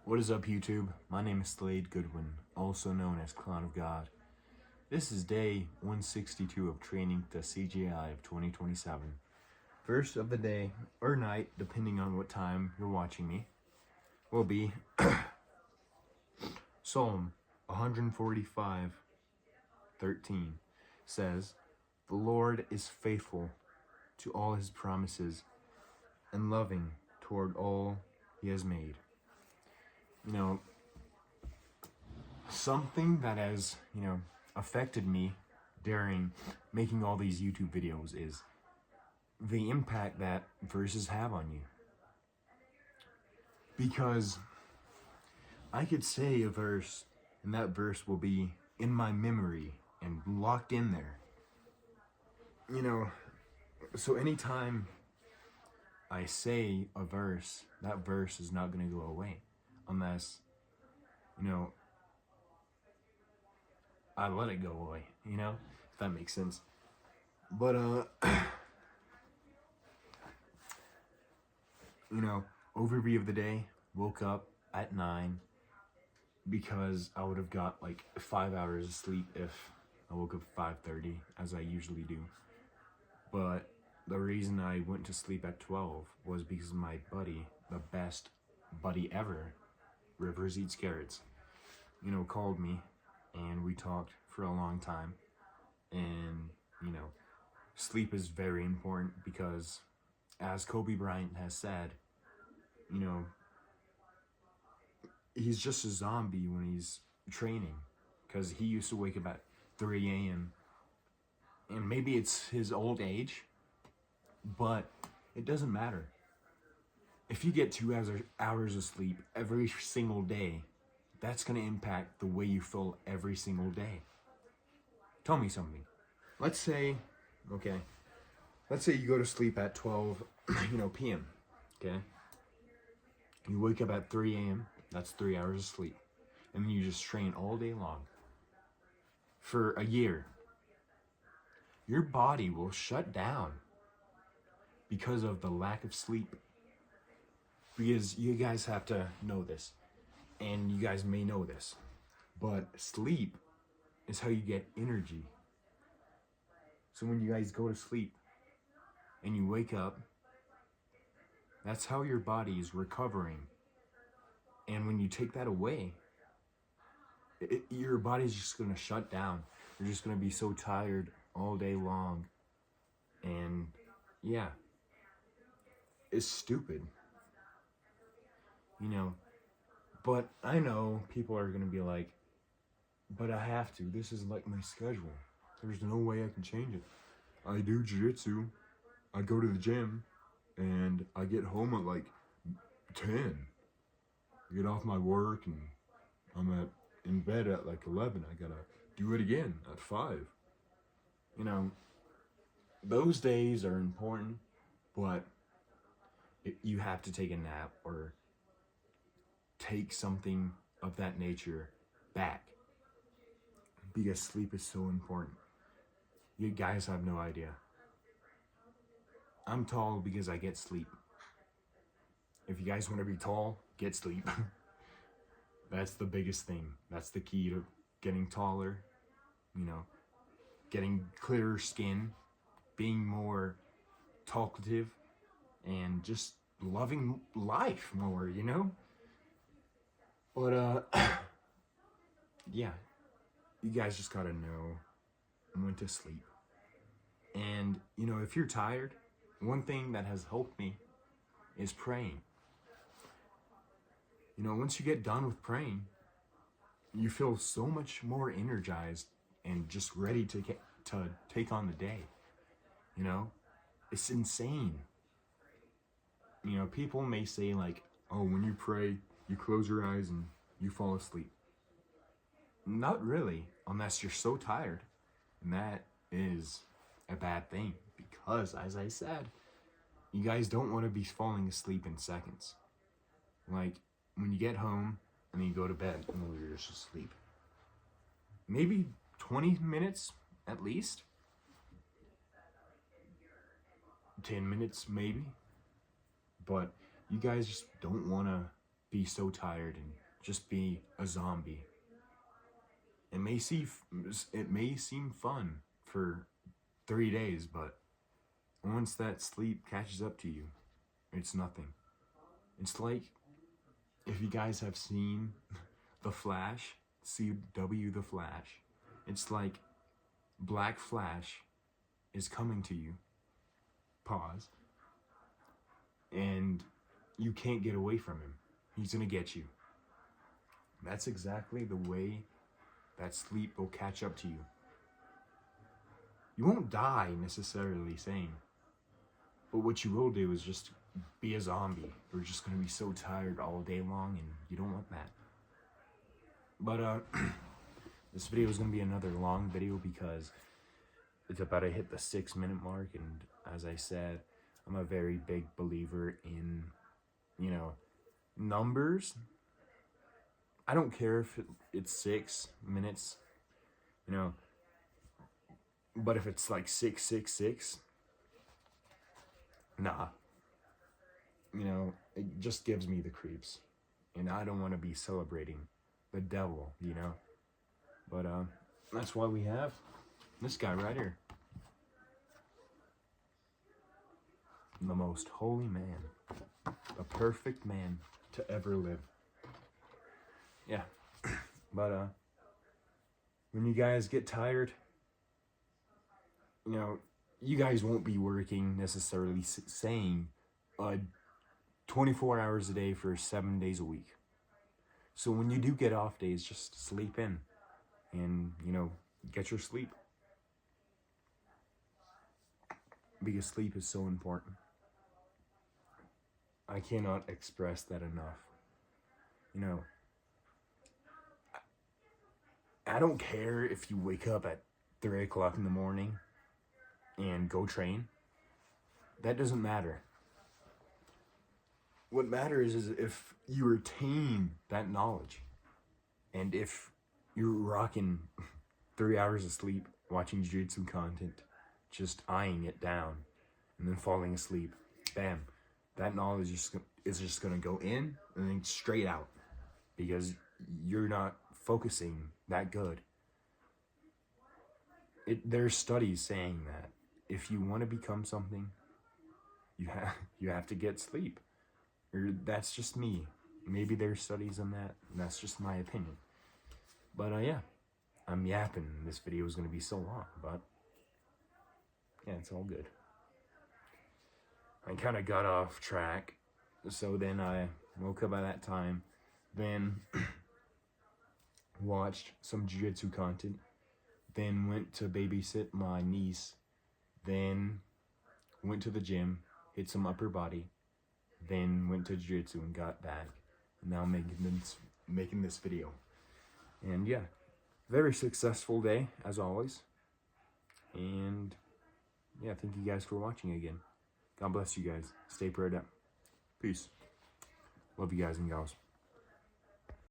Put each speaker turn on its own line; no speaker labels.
What is up, YouTube? My name is Slade Goodwin, also known as Clown of God. This is day 162 of training to CJI of 2027. First of the day, or night, depending on what time you're watching me, will be Psalm 145:13 says, "The Lord is faithful to all his promises and loving toward all he has made." You know, something that has, affected me during making all these YouTube videos is the impact that verses have on you. Because I could say a verse, and that verse will be in my memory and locked in there. So anytime I say a verse, that verse is not going to go away unless, I let it go away, if that makes sense. But, overview of the day, woke up at 9 because I would have got like 5 hours of sleep if I woke up at 5:30, as I usually do. But the reason I went to sleep at 12 was because my buddy, the best buddy ever, Rivers Eats Carrots, called me and we talked for a long time. And, sleep is very important because, as Kobe Bryant has said, he's just a zombie when he's training, because he used to wake up at 3 a.m. And maybe it's his old age, but it doesn't matter. If you get 2 hours of sleep every single day, that's going to impact the way you feel every single day. Tell me something. Let's say you go to sleep at 12, p.m., okay? You wake up at 3 a.m., that's 3 hours of sleep. And then you just train all day long. For a year, your body will shut down because of the lack of sleep. Because you guys have to know this, and you guys may know this, but sleep is how you get energy. So when you guys go to sleep and you wake up, that's how your body is recovering. And when you take that away, your body's just going to shut down. You're just going to be so tired all day long. And yeah, it's stupid. But I know people are going to be like, but I have to. This is like my schedule. There's no way I can change it. I do jiu-jitsu. I go to the gym. And I get home at like 10. I get off my work and I'm in bed at like 11. I gotta do it again at 5. Those days are important, but you have to take a nap or take something of that nature back, because sleep is so important. You guys have no idea. I'm tall because I get sleep. If you guys want to be tall, get sleep. That's the biggest thing. That's the key to getting taller, getting clearer skin, being more talkative, and just loving life more, But, yeah, you guys just gotta know when to sleep. And, if you're tired, one thing that has helped me is praying. Once you get done with praying, you feel so much more energized and just ready to take on the day. It's insane. People may say like, oh, when you pray, you close your eyes and you fall asleep. Not really, unless you're so tired. And that is a bad thing, because, as I said, you guys don't want to be falling asleep in seconds. Like, when you get home and then you go to bed and you're just asleep. Maybe 20 minutes at least. 10 minutes maybe. But you guys just don't want to be so tired and just be a zombie. It may seem fun for 3 days, but once that sleep catches up to you, it's nothing. It's like, if you guys have seen The Flash, CW The Flash, it's like Black Flash is coming to you, pause, and you can't get away from him. He's gonna get you. That's exactly the way that sleep will catch up to you. You won't die necessarily sane, but what you will do is just be a zombie. You're just gonna be so tired all day long, and you don't want that. But this video is gonna be another long video because it's about to hit the 6-minute mark, and as I said, I'm a very big believer in, numbers. I don't care if it's 6 minutes, but if it's like 666, nah. It just gives me the creeps, and I don't want to be celebrating the devil, But that's why we have this guy right here. The most holy man, the perfect man to ever live. Yeah, but when you guys get tired, you guys won't be working necessarily saying 24 hours a day for 7 days a week. So when you do get off days, just sleep in and, get your sleep. Because sleep is so important. I cannot express that enough. I don't care if you wake up at 3 o'clock in the morning and go train. That doesn't matter. What matters is if you retain that knowledge, and if you're rocking 3 hours of sleep, watching jiu-jitsu content, just eyeing it down, and then falling asleep, bam, that knowledge is just gonna go in and then straight out, because you're not focusing that good. There's studies saying that if you want to become something, you have to get sleep. Or that's just me. Maybe there's studies on that, and that's just my opinion. But yeah, I'm yapping. This video is going to be so long, but yeah, it's all good. I kind of got off track, so then I woke up at that time, then watched some jiu-jitsu content, then went to babysit my niece, then went to the gym, hit some upper body, then went to jiu-jitsu and got back, and now I'm making this video. And yeah, very successful day as always. And yeah, thank you guys for watching again. God bless you guys. Stay prayed up. Peace. Love you guys and gals.